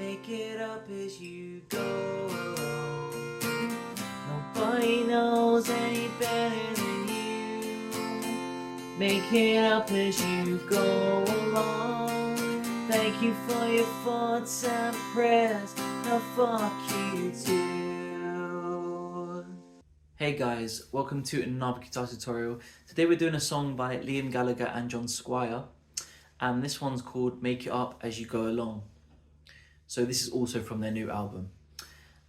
Make it up as you go along. Nobody knows any better than you. Make it up as you go along. Thank you for your thoughts and prayers. Now fuck you too. Hey guys, welcome to another guitar tutorial. Today we're doing a song by Liam Gallagher and Squire, and this one's called Make It Up As You Go Along. So this is also from their new album.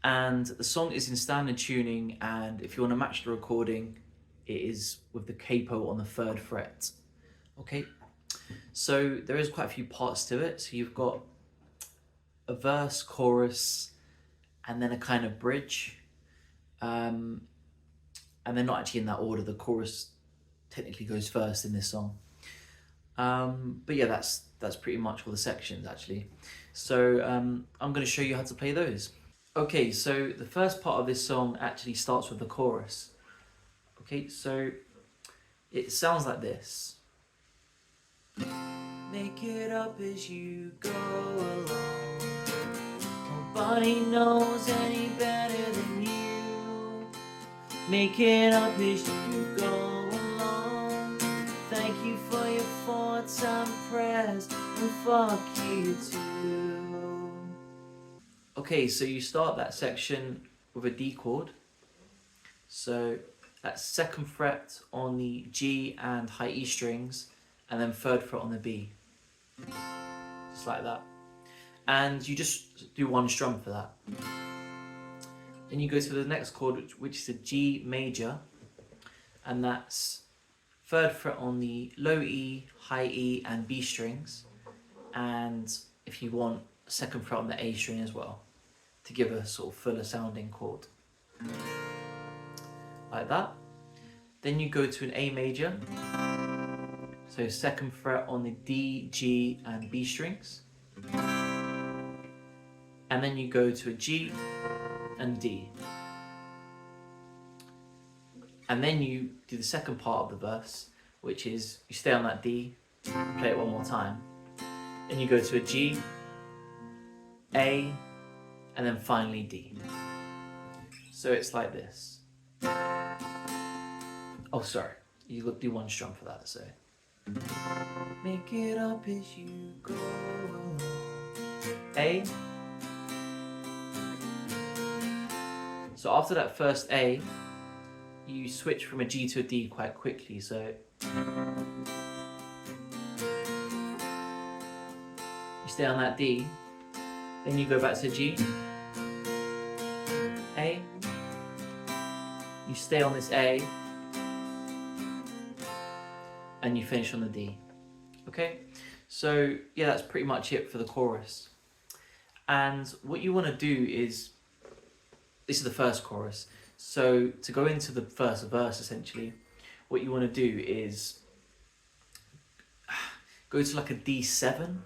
And the song is in standard tuning, and if you want to match the recording, it is with the capo on the 3rd fret. Okay, so there is quite a few parts to it. So you've got a verse, chorus, and then a kind of bridge. And they're not actually in that order. The chorus technically goes first in this song. But yeah, that's pretty much all the sections actually. So I'm going to show you how to play those. Okay, so the first part of this song actually starts with the chorus. Okay, so it sounds like this. Make it up as you go along. Nobody knows any better than you. Make it up as you go along. Thank you for your thoughts and prayers, and fuck you too. Okay, so you start that section with a D chord. So that's 2nd fret on the G and high E strings, and then 3rd fret on the B. Just like that. And you just do one strum for that. Then you go to the next chord, which is a G major, and that's 3rd fret on the low E, high E and B strings, and if you want, 2nd fret on the A string as well, to give a sort of fuller sounding chord. Like that. Then you go to an A major, so 2nd fret on the D, G and B strings, and then you go to a G and D. And then you do the second part of the verse, which is you stay on that D, play it one more time, and you go to a G, A, and then finally D. So it's like this. Oh, sorry, you do one strum for that, so. Make it up as you go along. A. So after that first A, you switch from a G to a D quite quickly. So you stay on that D, then you go back to G, A, you stay on this A, and you finish on the D. Okay, so yeah, that's pretty much it for the chorus. And what you want to do is, this is the first chorus. So to go into the first verse, essentially, what you want to do is go to like a D7.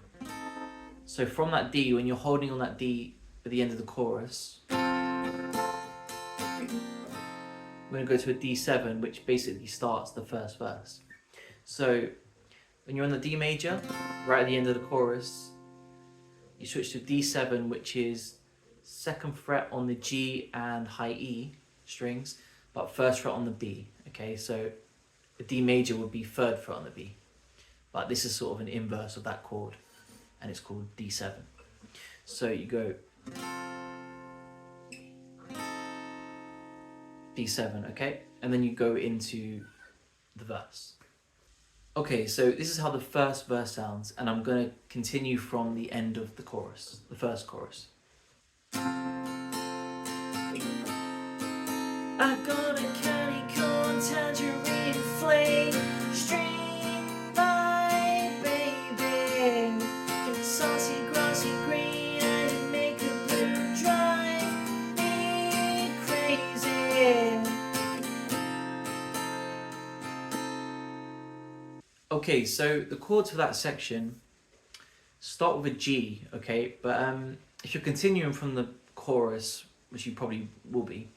So from that D, when you're holding on that D at the end of the chorus, we're going to go to a D7, which basically starts the first verse. So when you're on the D major, right at the end of the chorus, you switch to D7, which is 2nd fret on the G and high E strings, but 1st fret on the B. Okay, so the D major would be 3rd fret on the B, but this is sort of an inverse of that chord, and it's called D7. So you go D7, okay, and then you go into the verse. Okay, so this is how the first verse sounds, and I'm going to continue from the end of the chorus, the first chorus. I got a candy corn, tangerine, flame, string, my baby. It's saucy, grassy, green, and you make a blue drive me crazy. Okay, so the chords for that section start with a G, okay? But if you're continuing from the chorus, which you probably will be,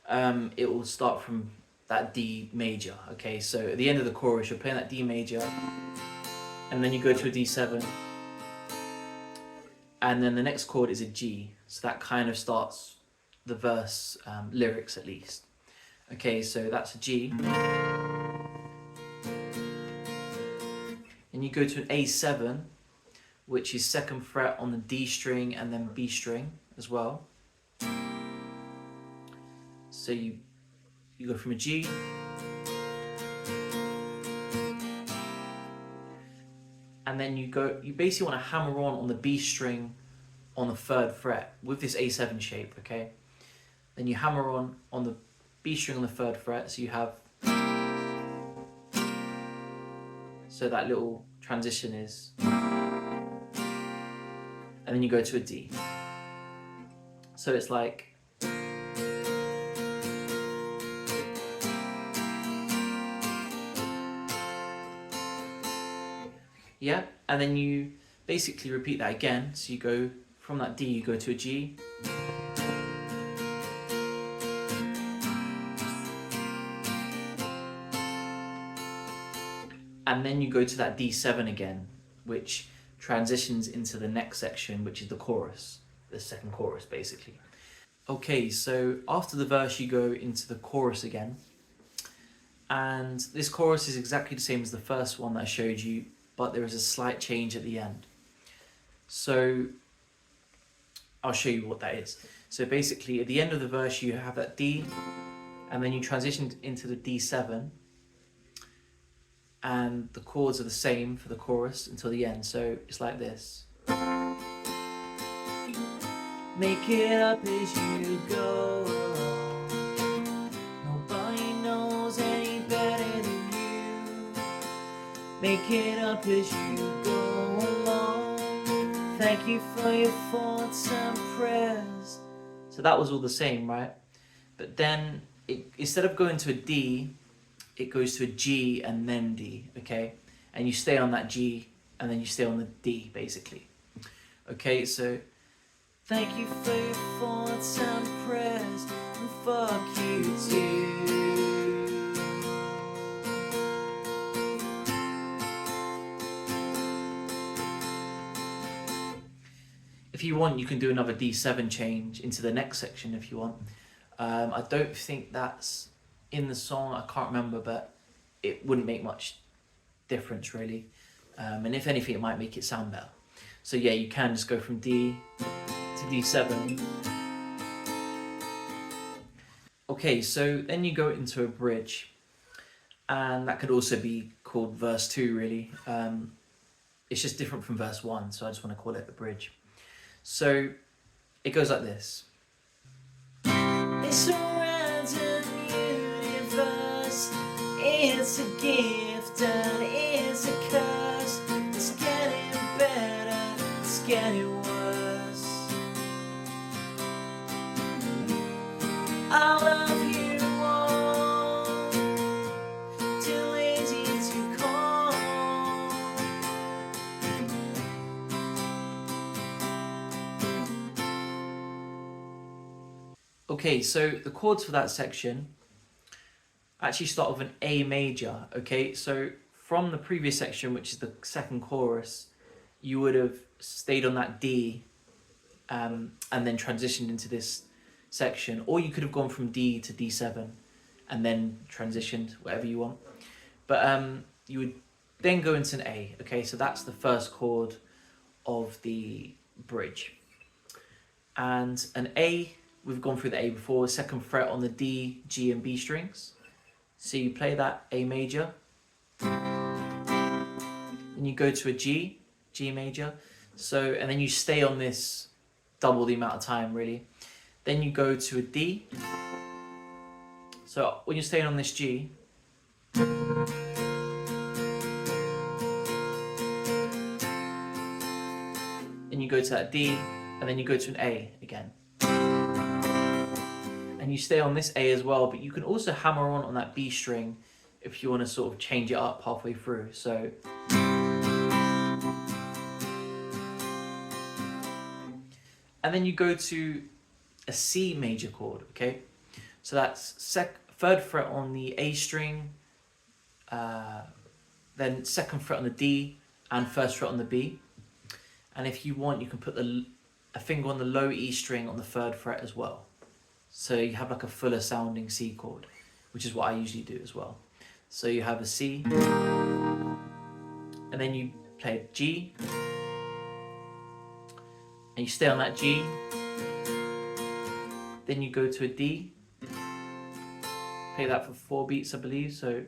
it will start from that D major, okay? So at the end of the chorus, you're playing that D major, and then you go to a D7, and then the next chord is a G. So that kind of starts the verse lyrics at least. Okay, so that's a G. And you go to an A7, which is 2nd fret on the D string and then B string as well. So you go from a G, and then you basically want to hammer on the B string on the 3rd fret with this A7 shape, okay? Then you hammer on the B string on the 3rd fret, so you have, so that little transition is, and then you go to a D. So it's like, yeah, and then you basically repeat that again. So you go from that D, you go to a G, and then you go to that D7 again, which transitions into the next section, which is the chorus, the 2nd chorus basically. Okay, so after the verse you go into the chorus again, and this chorus is exactly the same as the first one that I showed you, but there is a slight change at the end. So I'll show you what that is. So basically at the end of the verse you have that D, and then you transition into the D7, and the chords are the same for the chorus until the end. So it's like this. Make it up as you go along. Nobody knows any better than you. Make it up as you go along. Thank you for your thoughts and prayers. So that was all the same, right? But then instead of going to a D, it goes to a G and then D, okay? And you stay on that G and then you stay on the D basically. Okay, so thank you for your thoughts and prayers, and fuck you too. If you want, you can do another D7 change into the next section if you want. I don't think that's in the song, I can't remember, but it wouldn't make much difference really. And if anything, it might make it sound better. So yeah, you can just go from D to D7. Okay, so then you go into a bridge, and that could also be called verse 2 really. It's just different from verse 1, so I just want to call it a bridge. So it goes like this. It's a random universe, it's a gift and it's a curse. It's getting better, it's getting worse. I love you all, too lazy to call. Okay, so the chords for that section actually start with an A major, okay? So from the previous section, which is the 2nd chorus, you would have stayed on that D and then transitioned into this section, or you could have gone from D to D7 and then transitioned, whatever you want. But you would then go into an A, okay? So that's the first chord of the bridge. And an A, we've gone through the A before, 2nd fret on the D, G and B strings. So you play that A major, and you go to a G, G major. So, and then you stay on this double the amount of time really. Then you go to a D. So when you're staying on this G, and you go to that D, and then you go to an A again. And you stay on this A as well, but you can also hammer on that B string if you want to sort of change it up halfway through. So and then you go to a C major chord, okay? So that's 3rd fret on the A string, then 2nd fret on the D, and 1st fret on the B. And if you want, you can put a finger on the low E string on the 3rd fret as well. So you have like a fuller sounding C chord, which is what I usually do as well. So you have a C, and then you play a G, and you stay on that G, then you go to a D, play that for 4 beats I believe, so,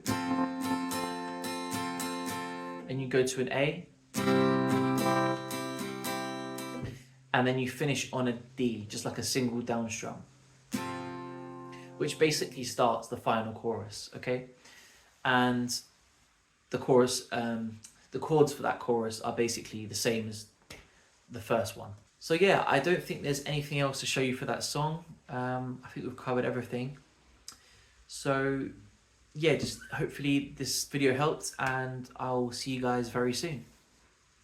and you go to an A, and then you finish on a D, just like a single down strum, which basically starts the final chorus, okay? And the chorus, the chords for that chorus are basically the same as the first one. So yeah, I don't think there's anything else to show you for that song. I think we've covered everything. So yeah, just hopefully this video helped, and I'll see you guys very soon.